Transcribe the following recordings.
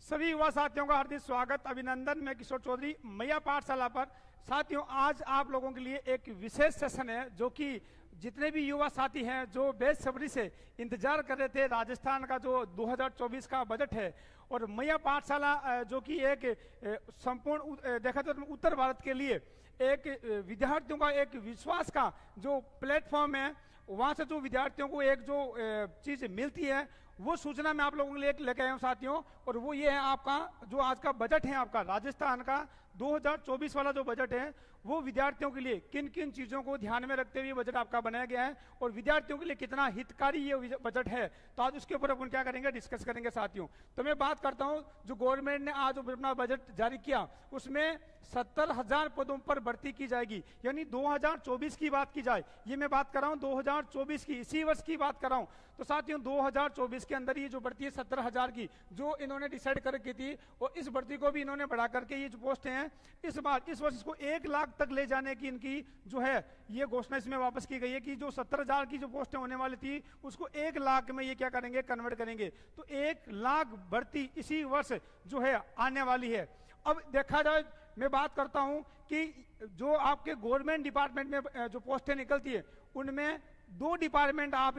सभी युवा साथियों का हार्दिक स्वागत, अभिनंदन। मैं किशोर चौधरी, मैया पाठशाला पर। साथियों, आज आप लोगों के लिए एक विशेष सेशन है जो कि जितने भी युवा साथी हैं जो बेसब्री से इंतजार कर रहे थे राजस्थान का जो 2024 का बजट है, और मैया पाठशाला जो कि एक संपूर्ण देखा तो उत्तर भारत के लिए एक विद्यार्थियों का एक विश्वास का जो प्लेटफॉर्म है, वहां से जो विद्यार्थियों को एक जो चीज मिलती है वो सूचना मैं आप लोगों के लिए लेके आया हूं साथियों। और वो ये है आपका जो आज का बजट है, आपका राजस्थान का 2024 वाला जो बजट है वो विद्यार्थियों के लिए किन किन चीजों को ध्यान में रखते हुए बजट आपका बनाया गया है और विद्यार्थियों के लिए कितना हितकारी ये बजट है। तो आज उसके ऊपर अपन क्या करेंगे, डिस्कस करेंगे साथियों। तो मैं बात करता हूं, जो गवर्नमेंट ने आज अपना बजट जारी किया उसमें 70,000 पदों पर भर्ती की जाएगी, यानी 2024 की बात की जाए, ये मैं बात कर रहा हूं 2024 की, इसी वर्ष की बात कर रहा हूं। तो साथियों 2024 के अंदर ये जो भर्ती है 17,000 की जो इन्होंने डिसाइड करके थी, और इस भर्ती को भी इन्होंने बढ़ा करके ये जो पोस्टें हैं इस वर्ष इसको 1 लाख तक ले जाने की इनकी जो है ये घोषणा इसमें वापस की गई है कि जो 70,000 की जो पोस्टें होने वाली थी उसको 1 लाख में ये क्या करेंगे, कन्वर्ट करेंगे। तो 1 लाख भर्ती इसी वर्ष जो है आने वाली है। अब देखा जाए, मैं बात करता हूं कि जो आपके गवर्नमेंट डिपार्टमेंट में जो पोस्टें निकलती है उनमें 2 डिपार्टमेंट आप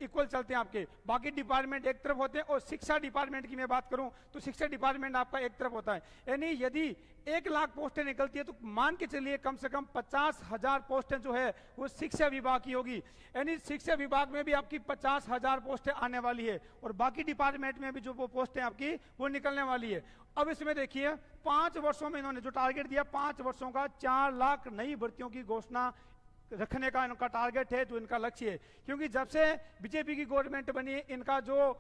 इक्वल चलते हैं आपके, बाकी डिपार्टमेंट एक तरफ होते हैं। और शिक्षा डिपार्टमेंट की मैं बात करूं तो शिक्षा डिपार्टमेंट आपका एक तरफ होता है। यानी यदि 1 लाख पोस्टें निकलती है तो मान के चलिए कम से कम 50,000 पोस्टें जो है वो शिक्षा विभाग की होगी। यानी शिक्षा विभाग में भी आपकी 50,000 पोस्टें आने वाली है और बाकी डिपार्टमेंट में भी जो वो पोस्टें आपकी वो निकलने वाली है। अब इसमें देखिए 5 वर्षों में इन्होंने जो टारगेट दिया, 5 वर्षों का 4 लाख नई भर्तियों की घोषणा रखने का इनका टारगेट है, जो इनका लक्ष्य है। क्योंकि जब से बीजेपी की गवर्नमेंट बनी इनका जो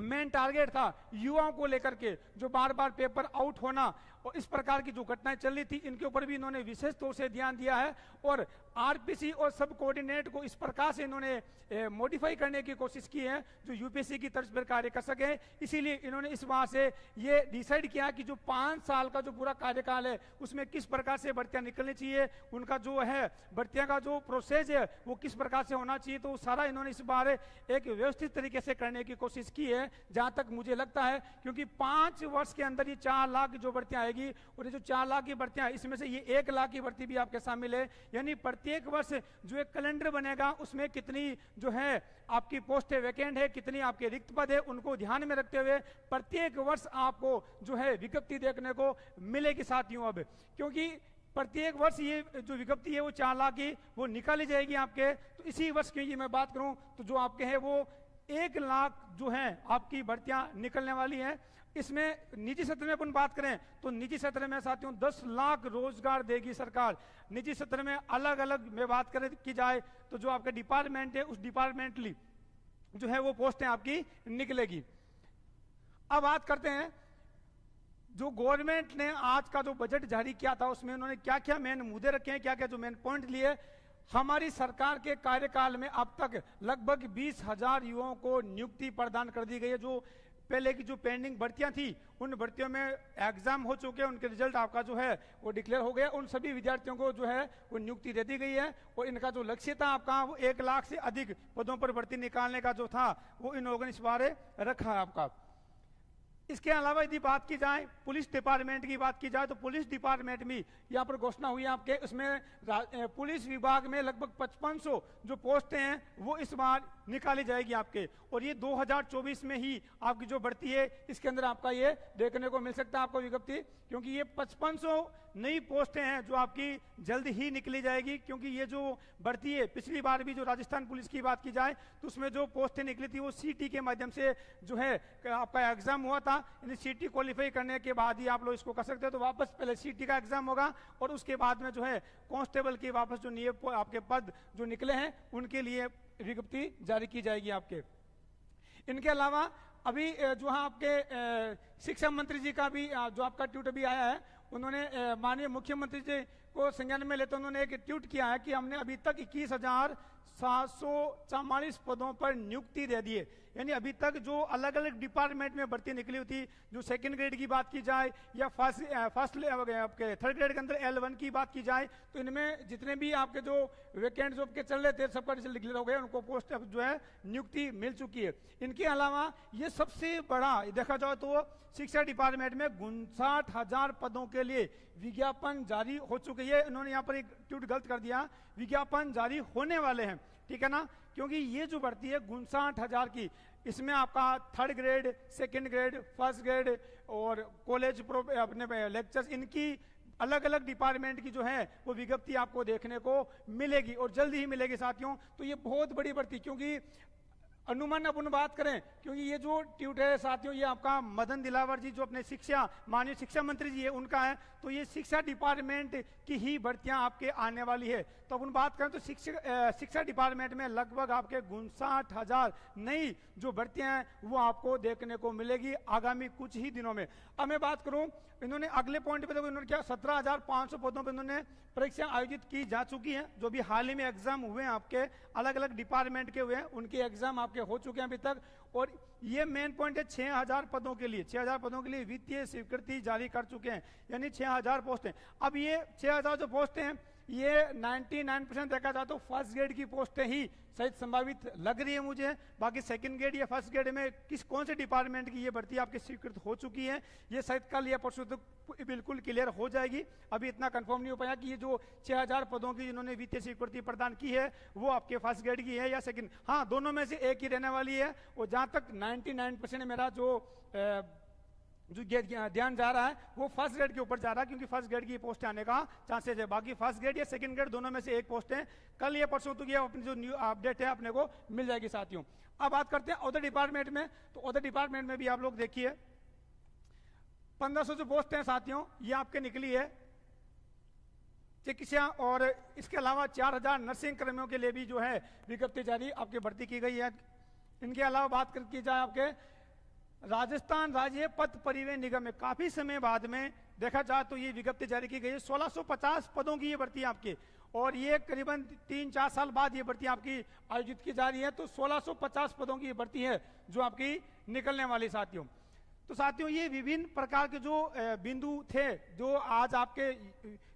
मेन टारगेट था युवाओं को लेकर के, जो बार बार पेपर आउट होना और इस प्रकार की जो घटनाएं चल रही थी इनके ऊपर भी इन्होंने विशेष तौर से ध्यान दिया है। और आरपीसी और सब कोऑर्डिनेट को इस प्रकार से इन्होंने मॉडिफाई करने की कोशिश की है जो यूपीएससी की तर्ज पर कार्य कर सके। इसीलिए इन्होंने इस बार से ये डिसाइड किया कि जो 5 साल का जो पूरा कार्यकाल है उसमें किस प्रकार से भर्तियां निकलनी चाहिए, उनका जो है भर्तियां का जो प्रोसेस है वो किस प्रकार से होना चाहिए। तो सारा इन्होंने इस बार एक व्यवस्थित तरीके से करने की कोशिश की है, जहां तक मुझे लगता है। क्योंकि 5 वर्ष के अंदर ये 4 लाख की जो भर्तियां आएगी, और ये जो 4 लाख की भर्तियां इसमें से ये 1 लाख की भर्ती भी आपके शामिल है। यानी प्रत्येक वर्ष जो एक कैलेंडर बनेगा उसमें कितनी जो है आपकी पोस्टें वैकेंट है, कितनी आपके रिक्त पद है, उनको ध्यान में रखते हुए प्रत्येक वर्ष आपको जो है विज्ञप्ति देखने को मिलेगी साथियों। अब क्योंकि प्रत्येक वर्ष ये जो विज्ञप्ति है वो 4 लाख की वो निकाली जाएगी आपके। तो इसी वर्ष की मैं बात करूं तो जो आपके है वो 1 लाख जो है आपकी भर्तियां निकलने वाली है। इसमें निजी क्षेत्र में अपन बात करें तो निजी क्षेत्र में साथियों 10 लाख रोजगार देगी सरकार। निजी क्षेत्र में अलग अलग में बात करें की जाए तो जो आपका डिपार्टमेंट है उस डिपार्टमेंटली जो है वो पोस्टें आपकी निकलेगी। अब बात करते हैं जो गवर्नमेंट ने आज का जो बजट जारी किया था उसमें उन्होंने क्या क्या मेन मुद्दे रखे हैं, क्या क्या जो मेन पॉइंट लिए। हमारी सरकार के कार्यकाल में अब तक लगभग 20,000 युवाओं को नियुक्ति प्रदान कर दी गई है। जो पहले की जो पेंडिंग भर्तियां थी उन भर्तियों में एग्जाम हो चुके हैं, उनके रिजल्ट आपका जो है वो डिक्लेयर हो गया। उन सभी विद्यार्थियों को जो है वो नियुक्ति दे दी गई है और इनका जो लक्ष्य था आपका वो 1 लाख से अधिक पदों पर भर्ती निकालने का जो था वो इन लोगों ने इस बार रखा है आपका। इसके अलावा यदि बात की जाए पुलिस डिपार्टमेंट की बात की जाए तो पुलिस डिपार्टमेंट में यहाँ पर घोषणा हुई है आपके, उसमें पुलिस विभाग में लगभग 5500 जो पोस्टें हैं वो इस बार निकाली जाएगी आपके। और ये 2024 में ही आपकी जो भर्ती है इसके अंदर आपका ये देखने को मिल सकता है आपको विज्ञप्ति, क्योंकि ये 5500 नई पोस्टें हैं जो आपकी जल्द ही निकली जाएगी। क्योंकि ये जो भर्ती है पिछली बार भी जो राजस्थान पुलिस की बात की जाए तो उसमें जो पोस्टें निकली थी वो सीटी के माध्यम से जो है आपका एग्जाम हुआ था। सीटी क्वालिफाई करने के बाद ही आप लोग इसको कर सकते हो। तो वापस पहले सीटी का एग्जाम होगा और उसके बाद में जो है कांस्टेबल की वापस जो नियम आपके पद जो निकले हैं उनके लिए विज्ञप्ति जारी की जाएगी आपके। इनके अलावा अभी जो है आपके शिक्षा मंत्री जी का भी जो आपका ट्वीट भी आया है, उन्होंने माननीय मुख्यमंत्री जी को संज्ञान में लेते उन्होंने एक ट्वीट किया है कि हमने अभी तक 21,744 पदों पर नियुक्ति दे दी है। यानी अभी तक जो अलग अलग डिपार्टमेंट में भर्ती निकली हुई थी, जो सेकंड ग्रेड की बात की जाए या फर्स्ट आपके थर्ड ग्रेड के अंदर L1 की बात की जाए, तो इनमें जितने भी आपके जो वैकेंट जॉब के चल रहे थे सबका रिजल्ट डिक्लेयर हो गया, उनको पोस्ट अब जो है नियुक्ति मिल चुकी है। इनके अलावा ये सबसे बड़ा देखा जाए तो शिक्षा डिपार्टमेंट में 59,000 पदों के लिए विज्ञापन जारी हो चुके हैं। इन्होंने यहाँ पर एक ट्वीट गलत कर दिया, विज्ञापन जारी होने वाले हैं, ठीक है ना, क्योंकि ये जो भर्ती है 59,000 की, इसमें आपका third grade, second grade, first grade और कॉलेज अपने लेक्चर्स, इनकी अलग अलग डिपार्टमेंट की जो है वो विज्ञप्ति आपको देखने को मिलेगी और जल्दी ही मिलेगी साथियों। तो ये बहुत बड़ी भर्ती, क्योंकि अनुमान अपन बात करें, क्योंकि ये जो ट्वीट है साथियों ये आपका मदन दिलावर जी जो अपने शिक्षा माननीय शिक्षा मंत्री जी है उनका है, तो ये शिक्षा डिपार्टमेंट की ही भर्तियां आपके आने वाली है। तो अपन बात करें तो शिक्षा डिपार्टमेंट में लगभग आपके 59,000 नई जो भर्तियां हैं वो आपको देखने को मिलेगी आगामी कुछ ही दिनों में। अब मैं बात करूं, इन्होंने अगले पॉइंट पे देखो, इन्होंने क्या 17,500 पदों पर इन्होंने परीक्षा आयोजित की जा चुकी है। जो भी हाल ही में एग्जाम हुए हैं आपके अलग अलग डिपार्टमेंट के हुए हैं, उनके एग्जाम आपके हो चुके हैं अभी तक। और ये मेन पॉइंट है 6,000 पदों के लिए, 6,000 पदों के लिए वित्तीय स्वीकृति जारी कर चुके हैं, यानी 6,000 पोस्ट हैं। अब ये 6,000 जो पोस्ट हैं ये 99% देखा जाए तो फर्स्ट ग्रेड की पोस्टें ही शायद संभावित लग रही है मुझे। बाकी सेकंड ग्रेड या फर्स्ट ग्रेड में कौन से डिपार्टमेंट की ये भर्ती आपकी स्वीकृत हो चुकी है, ये शायद कल या परसों तक बिल्कुल क्लियर हो जाएगी। अभी इतना कंफर्म नहीं हो पाया कि ये जो 6,000 पदों की जिन्होंने वित्तीय स्वीकृति प्रदान की है वो आपके फर्स्ट ग्रेड की है या सेकंड। हाँ, दोनों में से एक ही रहने वाली है। और जहां तक 99% मेरा जो ध्यान जा रहा है वो फर्स्ट ग्रेड के ऊपर जा रहा है, क्योंकि फर्स्ट ग्रेड की पोस्ट आने का चांसेस है। बाकी फर्स्ट ग्रेड या सेकंड ग्रेड दोनों में से एक पोस्ट है। कल या परसों तो ये अपनी जो न्यू अपडेट है अपने को मिल जाएगी साथियों। अब बात करते हैं अदर डिपार्टमेंट में, तो अदर डिपार्टमेंट में भी आप लोग देखिए 1500 जो पोस्ट है साथियों ये आपके निकली है चिकित्सा, और इसके अलावा 4,000 नर्सिंग कर्मियों के लिए भी जो है विज्ञप्ति जारी आपकी भर्ती की गई है। इनके अलावा बात की जाए आपके राजस्थान राज्य पथ परिवहन निगम में काफी समय बाद में देखा जाए तो ये विज्ञप्ति जारी की गई है। 1650 पदों की ये भर्ती आपकी, और ये करीबन 3-4 साल बाद ये भर्ती आपकी आयोजित की जा रही है। तो 1650 पदों की ये भर्ती है जो आपकी निकलने वाली साथियों। तो साथियों ये विभिन्न प्रकार के जो बिंदु थे जो आज आपके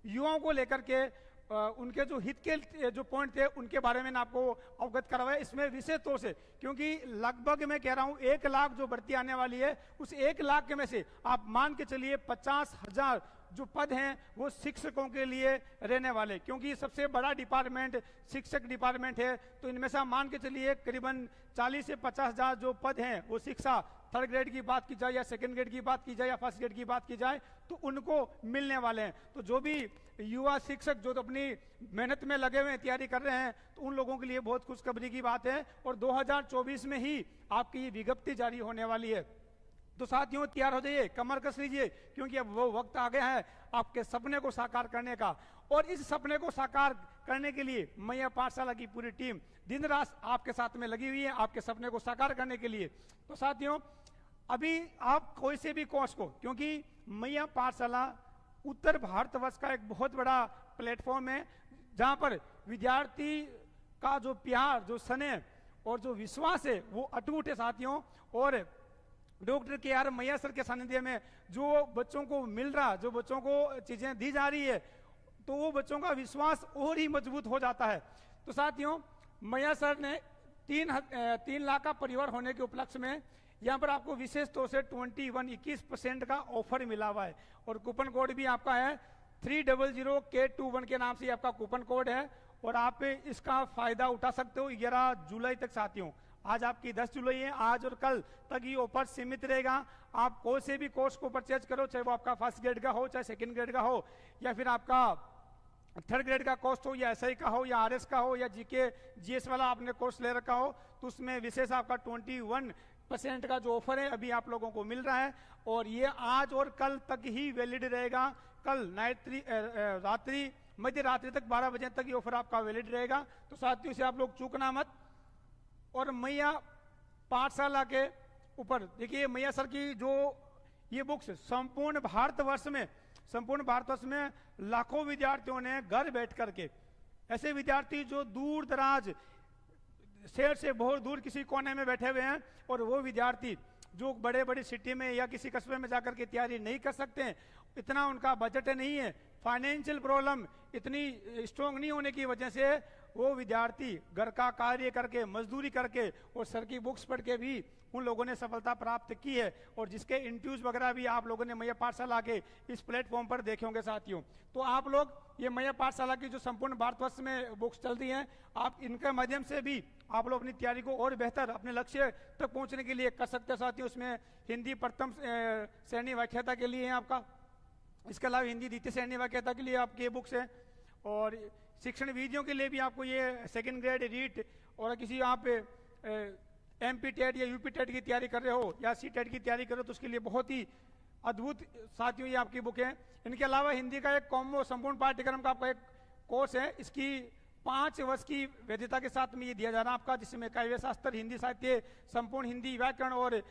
युवाओं को लेकर के उनके जो हित के जो पॉइंट थे उनके बारे में आपको अवगत करवाया, इसमें विशेष तौर से क्योंकि लगभग मैं कह रहा हूं 1 लाख जो भर्ती आने वाली है उस 1 लाख के में से आप मान के चलिए 50,000 जो पद हैं वो शिक्षकों के लिए रहने वाले, क्योंकि सबसे बड़ा डिपार्टमेंट शिक्षक डिपार्टमेंट है। तो इनमें से आप मान के चलिए करीबन 40 से 50,000 जो पद हैं वो शिक्षा थर्ड ग्रेड की बात की जाए या सेकंड ग्रेड की बात की जाए या फर्स्ट ग्रेड की बात की जाए तो उनको मिलने वाले हैं। तो जो भी युवा शिक्षक जो तो अपनी मेहनत में लगे हुए हैं, तैयारी कर रहे हैं, तो उन लोगों के लिए बहुत खुशखबरी की बात है। और 2024 में ही आपकी ये विज्ञप्ति जारी होने वाली है। तो साथियों तैयार हो जाइए, कमर कस लीजिए, क्योंकि अब वो वक्त आ गया है आपके सपने को साकार करने का। और इस सपने को साकार करने के लिए मैया पाठशाला की पूरी टीम दिन रात आपके साथ में लगी हुई है, आपके सपने को साकार करने के लिए। तो साथियों अभी आप कोई से भी कोर्स को, क्योंकि मैया पाठशाला उत्तर भारतवर्ष का एक बहुत बड़ा प्लेटफॉर्म है जहां पर विद्यार्थी का जो प्यार, जो स्नेह और जो विश्वास है वो अटूट है साथियों। और डॉक्टर के मैया सर के सानिध्य में जो बच्चों को मिल रहा, जो बच्चों को चीजें दी जा रही है, तो वो बच्चों का विश्वास और ही मजबूत हो जाता है। तो साथियों मैया सर ने 3 लाख का परिवार होने के उपलक्ष्य में यहाँ पर आपको विशेष तौर से 21% का ऑफर मिला हुआ है। और कूपन कोड भी आपका है 300K21 के नाम से आपका कूपन कोड है, और आप इसका फायदा उठा सकते हो 11 जुलाई तक साथियों। आज आपकी 10 जुलाई है, आज और कल तक ये ऑफर सीमित रहेगा। आप कोई से भी कोर्स को परचेज करो, चाहे वो आपका फर्स्ट ग्रेड का हो, चाहे सेकंड ग्रेड का हो, या फिर आपका थर्ड ग्रेड का कोर्स हो, या एसआई का हो, या आरएस का हो, या जीके जीएस वाला आपने कोर्स ले रखा हो, तो उसमें विशेष आपका 21% का जो ऑफर है अभी आप लोगों को मिल रहा है। और ये आज और कल तक ही वैलिड रहेगा। कल रात्रि मध्य रात्रि तक 12 बजे तक ये ऑफर आपका वैलिड रहेगा। तो साथियों से आप लोग चूकना मत। और मैया पाठशाला के ऊपर देखिए मैया सर की जो ये बुक्स संपूर्ण भारतवर्ष में लाखों विद्यार्थियों ने घर बैठ करके, ऐसे विद्यार्थी जो दूर दराज शहर से बहुत दूर किसी कोने में बैठे हुए हैं और वो विद्यार्थी जो बड़े बड़े सिटी में या किसी कस्बे में जाकर के तैयारी नहीं कर सकते हैं, इतना उनका बजट नहीं है, फाइनेंशियल प्रॉब्लम इतनी स्ट्रॉन्ग नहीं होने की वजह से वो विद्यार्थी घर का कार्य करके, मजदूरी करके और सर की बुक्स पढ़ के भी उन लोगों ने सफलता प्राप्त की है, और जिसके इंटरव्यूज वगैरह भी आप लोगों ने मैया पाठशाला के इस प्लेटफॉर्म पर देखे होंगे साथियों। तो आप लोग ये मैया पाठशाला की जो संपूर्ण भारतवर्ष में बुक्स चलती हैं, आप इनके माध्यम से भी आप लोग अपनी तैयारी को और बेहतर अपने लक्ष्य तक पहुंचने के लिए कर सकते हैं साथियों। उसमें हिंदी प्रथम श्रेणी व्याख्याता के लिए है आपका, इसके अलावा हिंदी द्वितीय श्रेणी व्याख्याता के लिए आपकी बुक्स है, और शिक्षण विधियों के लिए भी आपको ये सेकंड ग्रेड रीट, और किसी आप MP टेट या UP टेट की तैयारी कर रहे हो या C टेट की तैयारी कर रहे हो तो उसके लिए बहुत ही अद्भुत साथियों ये आपकी बुक है। इनके अलावा हिंदी का एक कॉम्बो संपूर्ण पाठ्यक्रम का आपका एक कोर्स है, इसकी 5 वर्ष की वैधता के साथ में ये दिया जा रहा है आपका, जिसमें काव्य शास्त्र, हिंदी साहित्य, संपूर्ण हिंदी व्याकरण और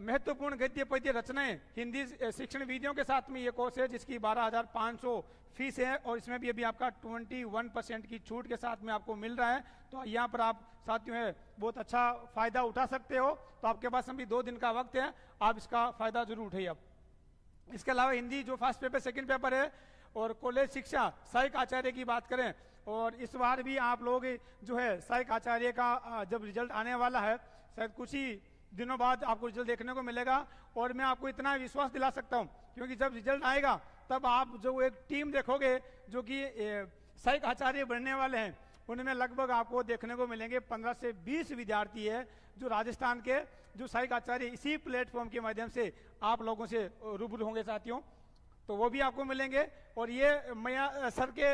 महत्वपूर्ण गद्य पद्य रचनाएं हिंदी शिक्षण विधियों के साथ में ये कोर्स है, जिसकी 12,500 फीस है, और इसमें भी अभी आपका 21% की छूट के साथ में आपको मिल रहा है। तो यहाँ पर आप साथियों है बहुत अच्छा फायदा उठा सकते हो। तो आपके पास अभी 2 दिन का वक्त है, आप इसका फायदा जरूर उठाइए। अब इसके अलावा हिंदी जो फर्स्ट पेपर सेकंड पेपर है, और कॉलेज शिक्षा सहायक आचार्य की बात करें, और इस बार भी आप लोग जो है सहायक आचार्य का जब रिजल्ट आने वाला है, शायद कुछ ही दिनों बाद आपको रिजल्ट देखने को मिलेगा, और मैं आपको इतना विश्वास दिला सकता हूं क्योंकि जब रिजल्ट आएगा तब आप जो एक टीम देखोगे जो कि सहायक आचार्य बनने वाले हैं, उनमें लगभग आपको देखने को मिलेंगे 15 से 20 विद्यार्थी है जो राजस्थान के जो सहायक आचार्य इसी प्लेटफॉर्म के माध्यम से आप लोगों से रूबरू होंगे साथियों। तो वो भी आपको मिलेंगे, और ये मैया सर के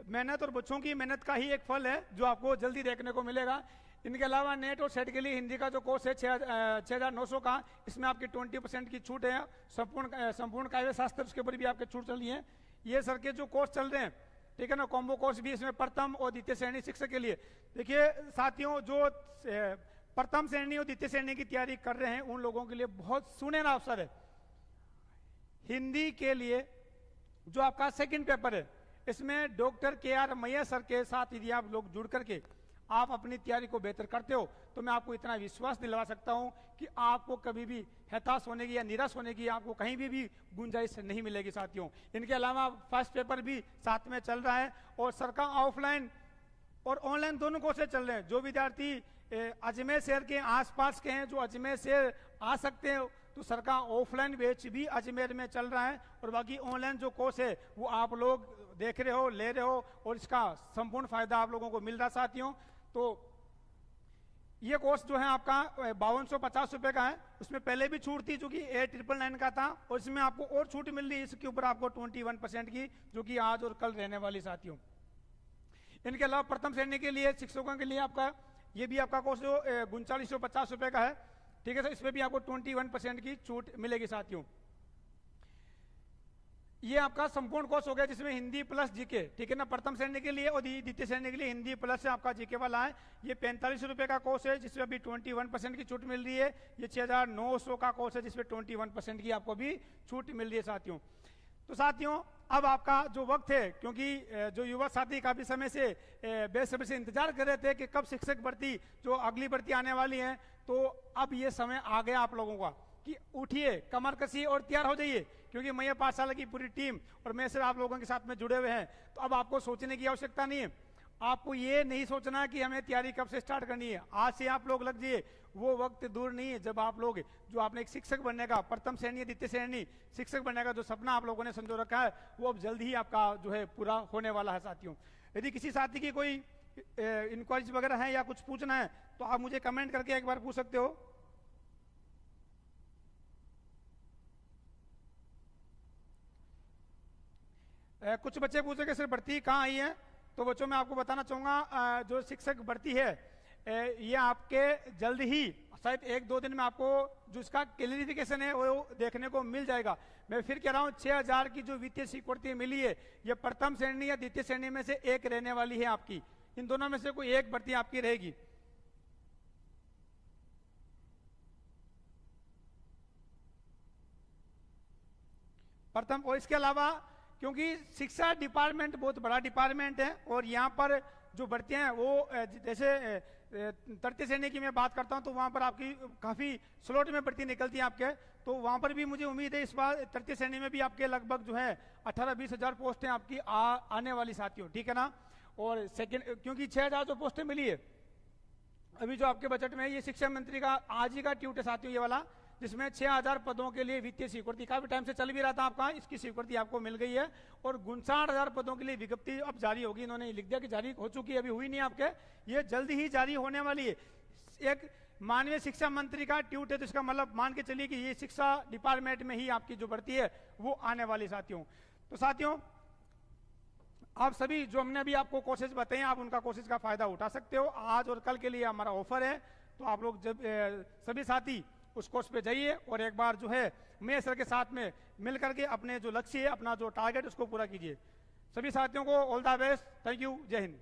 मेहनत और बच्चों की मेहनत का ही एक फल है जो आपको जल्दी देखने को मिलेगा। इनके अलावा नेट और सेट के लिए हिंदी का जो कोर्स है 6,900 का, इसमें आपकी 20% की छूट है। संपूर्ण काव्य शास्त्र उसके ऊपर भी आपके छूट चल रही है। ये सर के जो कोर्स चल रहे हैं, ठीक है ना, कॉम्बो कोर्स भी इसमें प्रथम और द्वितीय श्रेणी शिक्षक के लिए। देखिए साथियों, जो प्रथम श्रेणी और द्वितीय श्रेणी की तैयारी कर रहे हैं उन लोगों के लिए बहुत सुनहरा अवसर है। हिंदी के लिए जो आपका सेकंड पेपर है, इसमें डॉक्टर KR मैया सर के साथ यदि आप लोग जुड़ करके आप अपनी तैयारी को बेहतर करते हो तो मैं आपको इतना विश्वास दिलवा सकता हूं कि आपको कभी भी हताश होने की या निराश होने की आपको कहीं भी गुंजाइश नहीं मिलेगी साथियों। इनके अलावा फर्स्ट पेपर भी साथ में चल रहा है, और सर का ऑफलाइन और ऑनलाइन दोनों कोर्सेज चल रहे हैं। जो विद्यार्थी अजमेर शहर के आसपास के हैं, जो अजमेर शहर आ सकते हैं, तो सर का ऑफलाइन बैच भी अजमेर में चल रहा है, और बाकी ऑनलाइन जो कोर्स है वो आप लोग देख रहे हो, ले रहे हो, और इसका संपूर्ण फायदा आप लोगों को मिल रहा साथियों। तो ये कोर्स जो है आपका 5250 रुपए का है। उसमें पहले भी छूट थी जो कि 8999 का था, और इसमें आपको और छूट मिल रही है इसके ऊपर आपको 21% की, जो कि आज और कल रहने वाली साथियों। इनके अलावा प्रथम श्रेणी के लिए शिक्षकों के लिए आपका ये भी आपका कोर्स जो 3950 रुपए का है, ठीक है सर, इसमें भी आपको 21% की छूट मिलेगी साथियों। ये आपका संपूर्ण कोर्स हो गया जिसमें हिंदी प्लस जीके, ठीक है ना, प्रथम श्रेणी के लिए, और द्वितीय श्रेणी के लिए हिंदी प्लस से आपका जीके वाला है। ये 45 रुपए का कोर्स है जिसमें अभी 21% की छूट मिल रही है। ये 6,900 का कोर्स है जिसमें 21% की आपको भी छूट मिल रही है साथियों। तो साथियों, अब आपका जो वक्त है, क्योंकि जो युवा साथी काफी समय से बेसब्री से इंतजार कर रहे थे कि कब शिक्षक भर्ती जो अगली भर्ती आने वाली है, तो अब ये समय आ गया आप लोगों का कि उठिए, कमर कसिए और तैयार हो जाइए, क्योंकि मैया पाठशाला की पूरी टीम और मैं सिर्फ आप लोगों के साथ में जुड़े हुए हैं। तो अब आपको सोचने की आवश्यकता नहीं है, आपको ये नहीं सोचना कि हमें तैयारी कब से स्टार्ट करनी है, आज से आप लोग लग जाइए। वो वक्त दूर नहीं है जब आप लोग जो आपने एक शिक्षक बनने का, प्रथम श्रेणी द्वितीय श्रेणी शिक्षक बनने का जो सपना आप लोगों ने संजो रखा है, वो अब जल्द ही आपका जो है पूरा होने वाला है साथियों। यदि किसी साथी की कोई इंक्वायरीज वगैरह है या कुछ पूछना है तो आप मुझे कमेंट करके एक बार पूछ सकते हो। कुछ बच्चे पूछे कि सर भर्ती कहाँ आई है, तो बच्चों मैं आपको बताना चाहूंगा जो शिक्षक भर्ती है ये आपके जल्द ही शायद 1-2 दिन में आपको जो इसका क्लियरिफिकेशन है वो देखने को मिल जाएगा। मैं फिर कह रहा हूँ 6,000 की जो वित्तीय स्वीकृति मिली है, ये प्रथम श्रेणी या द्वितीय श्रेणी में से एक रहने वाली है आपकी, इन दोनों में से कोई एक भर्ती आपकी रहेगी। प्रथम, और इसके अलावा क्योंकि शिक्षा डिपार्टमेंट बहुत बड़ा डिपार्टमेंट है और यहाँ पर जो भर्तियां हैं वो जैसे तृतीय श्रेणी की मैं बात करता हूं तो वहां पर आपकी काफी स्लॉट में भर्ती निकलती है आपके, तो वहां पर भी मुझे उम्मीद है इस बार तृतीय श्रेणी में भी आपके लगभग जो है 18-20 हजार पोस्टें आपकी आने वाली साथियों, ठीक है ना। और सेकंड, क्योंकि 6,000 जो पोस्टें मिली है अभी जो आपके बजट में है, ये शिक्षा मंत्री का आज ही का ट्वीट है साथियों ये वाला, जिसमें 6,000 पदों के लिए वित्तीय स्वीकृति काफी टाइम से चल भी रहा था आपका, इसकी स्वीकृति आपको मिल गई है। और 59,000 पदों के लिए विज्ञप्ति अब जारी होगी, इन्होंने लिख दिया कि जारी हो चुकी है, अभी हुई नहीं आपके, ये जल्दी ही जारी होने वाली है। एक माननीय शिक्षा मंत्री का ट्वीट है, तो इसका मतलब मान के चलिए कि ये शिक्षा डिपार्टमेंट में ही आपकी जो भर्ती है वो आने वाली साथियों। तो साथियों आप सभी जो हमने अभी आपको कोर्सेज बताए आप उनका कोर्सेज का फायदा उठा सकते हो। आज और कल के लिए हमारा ऑफर है, तो आप लोग जब सभी साथी उस कोर्स पे जाइए और एक बार जो है मैं सर के साथ में मिल करके अपने जो लक्ष्य है, अपना जो टारगेट उसको पूरा कीजिए। सभी साथियों को all the best, thank you, जय हिंद।